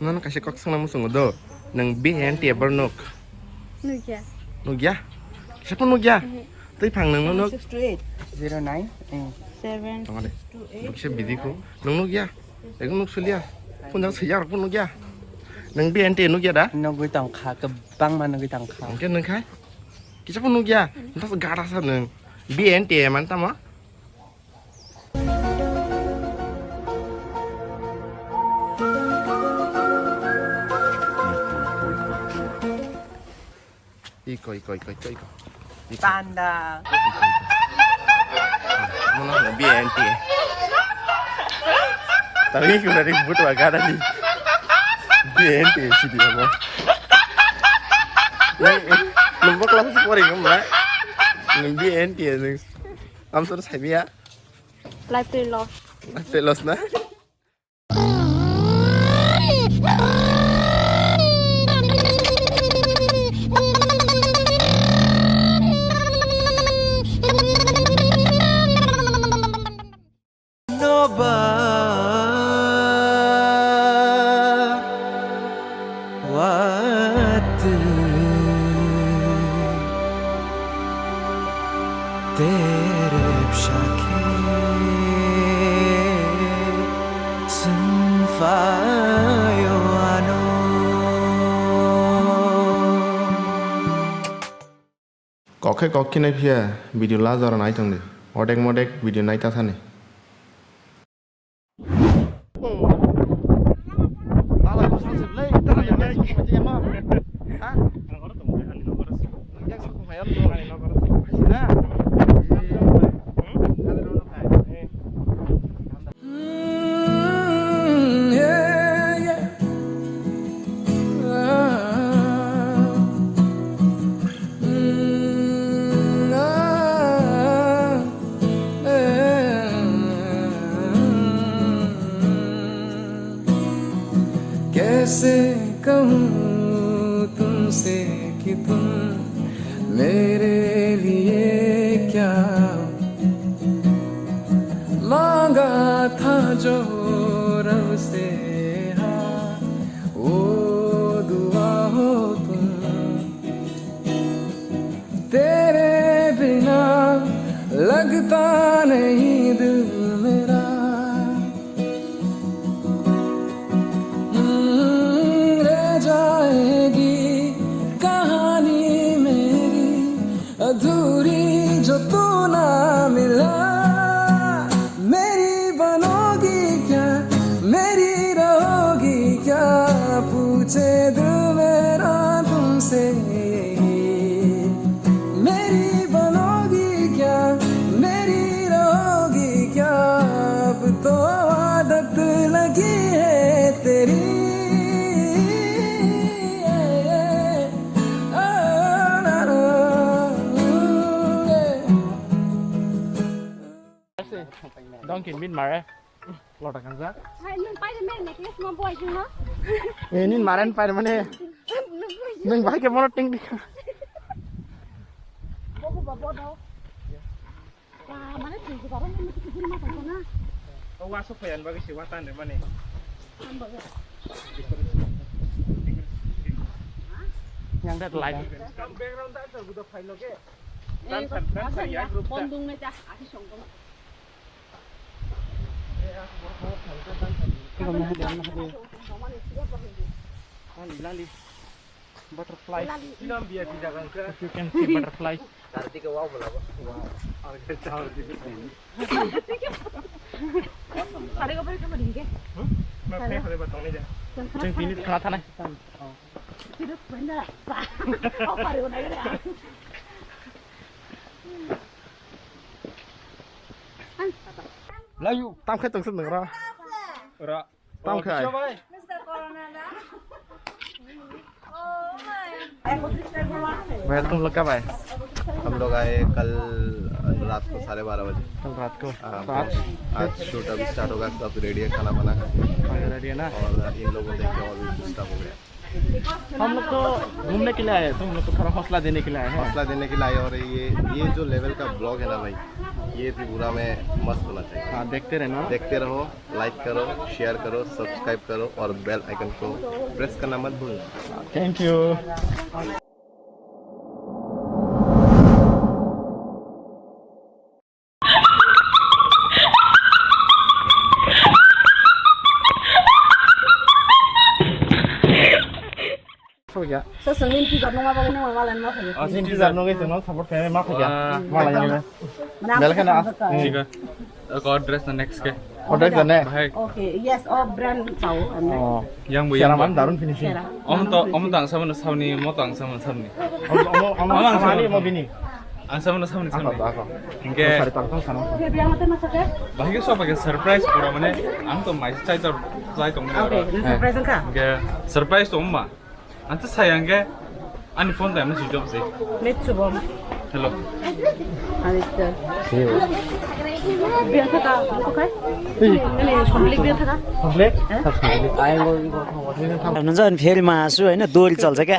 Nana kasih kok senang musuh do. Nang BNT bernuk. Nugia. Nugia? Siapa Nugia? Tapi pang nang nuk. 09 7 Tengok deh. Bisa bidiku. Nang Nugia. Aku nuk sulia. Pun jangan Saijak pun Nugia. Nang BNT Nugia dah. Nunggu tangka ke bang mana nunggu tangka. Mungkin nang kai. Kita pun Nugia. Entah segara sana nang BNT mantap mah. Iko. Panda. Mana BNT. Tapi udah ribut wagara nih. BNT sih dia mah. Lupa kelas scoring enggak? BNT nih. Am terus happy ya? Life is lost. Telos na? Kokki naik via video lazar naik tangde. Modek video naik tas ane. कैसे कहूँ तुमसे कि तुम मेरे लिए क्या मांगा था जो रब से हाँ वो दुआ हो तुम तेरे बिना लगता नहीं दिल मेरा अधूरी जो तू ना मिला मेरी बनोगी क्या मेरी रहोगी क्या पूछे दिल मेरा तुमसे मेरी बनोगी क्या मेरी रहोगी क्या अब तो आदत लगी है तेरी Dongkin min mare. Lord akan zat. Hai nung pai men nek nes mo boy jing no. Nin maren pai mane. Nung bai ke mono ting dik. Bobo bobo do. Wah, mana sih sekarang ini kita rumah sana. Oh, wasuk yan bagi si watan de mane. Hambai. Yang dat light. Background tak ada budak file oke. Dan saya bondong meja asih songkong. Lali. Butterfly. Film biar tidak kan ke. You can see butterfly. Arti ke wow bola. Wow. Arti jauh di sini. Tadi kau pergi ke mana? Mau pergi ke batang ni je. Ceng pinit kena tanah. Hidup benar. Oh, pergi ke mana? Layu. Tam khai tong sen ra. Ra. Tam khai. मैं तुम लोग कब आए? हम लोग आए कल रात को 12:30 बजे। कल रात को। आज शूट अभी स्टार्ट होगा, सब रेडी है, खाना बना है रेडी है ना? और इन लोगों को देख के और भी स्टार्ट हो गया। हम लोग तो घूमने के लिए आए, तुम लोग को थोड़ा हौसला देने के लिए आए हैं। हौसला देने के लिए आए और ये जो लेवल का ब्लॉग है ना भाई, ये त्रिपुरा में मस्त होना चाहिए। हाँ देखते रहना देखते रहो, लाइक करो, शेयर करो, सब्सक्राइब करो और बेल आइकन को प्रेस करना मत भूलना। थैंक यू क्या Seseng mimpi gak nunggu apa nunggu malah nunggu ya. Oh, sini bisa nunggu itu nunggu support family mak ya. Malah yang mana? Menang. Bel kan ah. ठीक है एक और dress next के Order kan deh. भाई Okay, yes, oh brand tahu anda. Oh. yang bu Siapa yang man darun finishing. om tang sama na sauni mo tang sama samni Om sama ni mau bini. ang sama na samni Aku samni aku. Hingga Cari tangkang sana. Okay, biar mati masaknya. bahaya so pakai surprise pura mana ang to mai cai to fly to mana Okay, ini surprise kan? Hingga surprise to omma antu sayang ke ani phone time na switch off sih Let's coba. hello Ada itu. Biar taka, okay? Ini komplit biar taka. Komplek? Eh? Komplek. Ayo gua हुन्छ नि फेरि हाँसु होइन दोरी चल्छ क्या